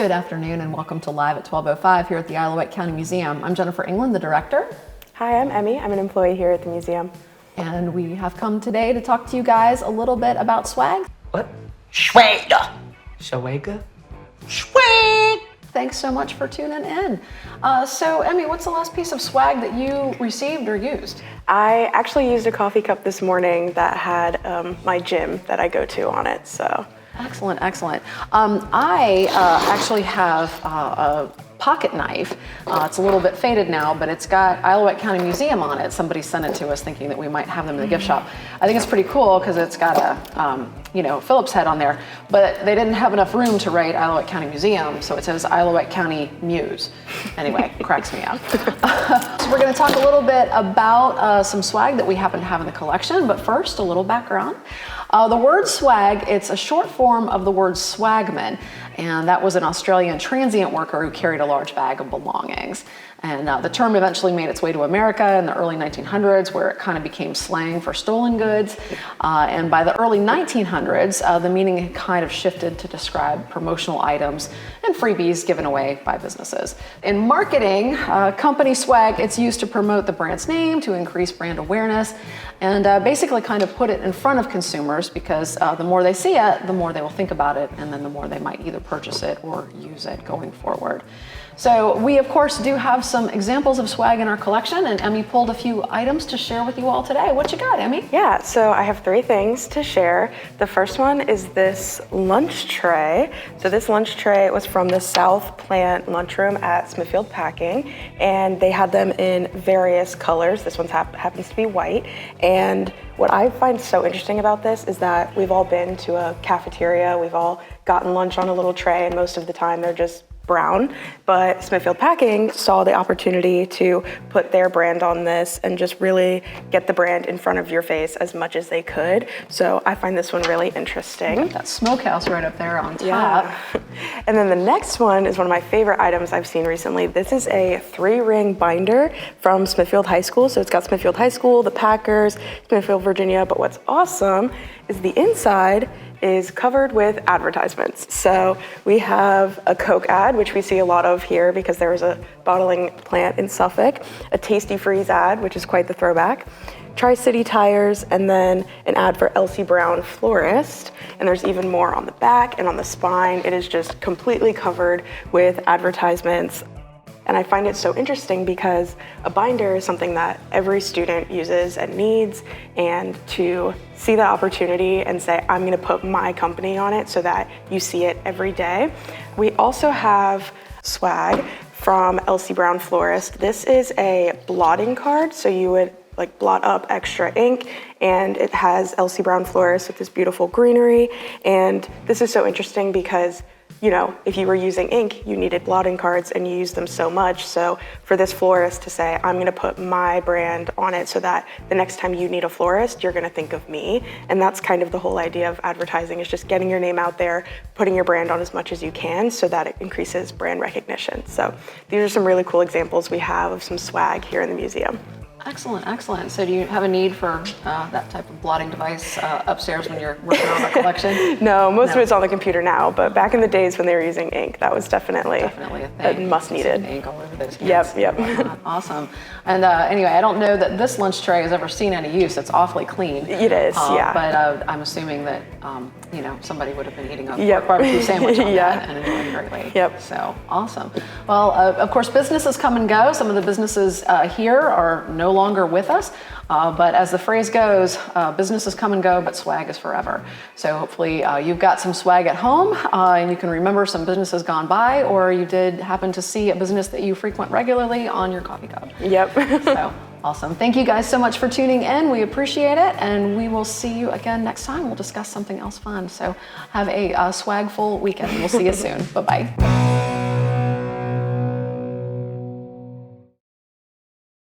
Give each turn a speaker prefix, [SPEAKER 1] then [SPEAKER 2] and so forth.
[SPEAKER 1] Good afternoon and welcome to Live at 12:05 here at the Alouette County Museum. I'm Jennifer England, the director.
[SPEAKER 2] Hi, I'm Emmy. I'm an employee here at the museum.
[SPEAKER 1] And we have come today to talk to you guys a little bit about swag.
[SPEAKER 3] What? Swag. Swag? Swag.
[SPEAKER 1] Thanks so much for tuning in. So Emmy, what's the last piece of swag that you received or used?
[SPEAKER 2] I actually used a coffee cup this morning that had my gym that I go to on it, so.
[SPEAKER 1] Excellent, excellent. I actually have a pocket knife. It's a little bit faded now, but it's got Alouette County Museum on it. Somebody sent it to us thinking that we might have them in the gift shop. I think it's pretty cool because it's got a Phillips head on there, but they didn't have enough room to write Alouette County Museum, so it says Alouette County Muse. Anyway, cracks me up. So we're going to talk a little bit about some swag that we happen to have in the collection, but first, a little background. The word swag, it's a short form of the word swagman, and that was an Australian transient worker who carried a large bag of belongings. And the term eventually made its way to America in the early 1900s, where it kind of became slang for stolen goods. And by the early 1900s, the meaning had kind of shifted to describe promotional items and freebies given away by businesses. In marketing, company swag, it's used to promote the brand's name, to increase brand awareness, and basically kind of put it in front of consumers because the more they see it, the more they will think about it, and then the more they might either purchase it or use it going forward. So we, of course, do have some examples of swag in our collection, and Emmy pulled a few items to share with you all today. What you got, Emmy?
[SPEAKER 2] Yeah, so I have 3 things to share. The first one is this lunch tray. So this lunch tray was from the South Plant lunchroom at Smithfield Packing, and they had them in various colors. This one happens to be white. And what I find so interesting about this is that we've all been to a cafeteria, we've all gotten lunch on a little tray, and most of the time they're just brown, but Smithfield Packing saw the opportunity to put their brand on this and just really get the brand in front of your face as much as they could. So I find this one really interesting.
[SPEAKER 1] That smokehouse right up there on top.
[SPEAKER 2] Yeah. And then the next one is one of my favorite items I've seen recently. This is a 3-ring binder from Smithfield High School. So it's got Smithfield High School, the Packers, Smithfield, Virginia, but what's awesome is the inside is covered with advertisements. So we have a Coke ad, which we see a lot of here because there is a bottling plant in Suffolk, a Tasty Freeze ad, which is quite the throwback, Tri-City Tires, and then an ad for Elsie Brown Florist. And there's even more on the back and on the spine. It is just completely covered with advertisements. And I find it so interesting because a binder is something that every student uses and needs, and to see the opportunity and say, I'm gonna put my company on it so that you see it every day. We also have swag from Elsie Brown Florist. This is a blotting card, so you would blot up extra ink, and it has Elsie Brown Florist with this beautiful greenery. And this is so interesting because if you were using ink, you needed blotting cards and you use them so much. So for this florist to say, I'm gonna put my brand on it so that the next time you need a florist, you're gonna think of me. And that's kind of the whole idea of advertising, is just getting your name out there, putting your brand on as much as you can so that it increases brand recognition. So these are some really cool examples we have of some swag here in the museum.
[SPEAKER 1] Excellent, excellent. So do you have a need for that type of blotting device upstairs when you're working on the collection?
[SPEAKER 2] No, most of it's on the computer now, but back in the days when they were using ink, that was definitely
[SPEAKER 1] a thing.
[SPEAKER 2] Must needed.
[SPEAKER 1] Ink all over those
[SPEAKER 2] cans. Yep.
[SPEAKER 1] Awesome. And anyway, I don't know that this lunch tray has ever seen any use. It's awfully clean.
[SPEAKER 2] It is, yeah.
[SPEAKER 1] But I'm assuming that somebody would have been eating a pork barbecue sandwich on that and enjoying it greatly.
[SPEAKER 2] Yep.
[SPEAKER 1] So awesome. Well, of course, businesses come and go. Some of the businesses here are no longer with us, but as the phrase goes, businesses come and go, but swag is forever. So hopefully you've got some swag at home and you can remember some businesses gone by, or you did happen to see a business that you frequent regularly on your coffee cup.
[SPEAKER 2] Yep.
[SPEAKER 1] So awesome. Thank you guys so much for tuning in. We appreciate it, and we will see you again next time. We'll discuss something else fun. So have a swag-full weekend. We'll see you soon. Bye-bye.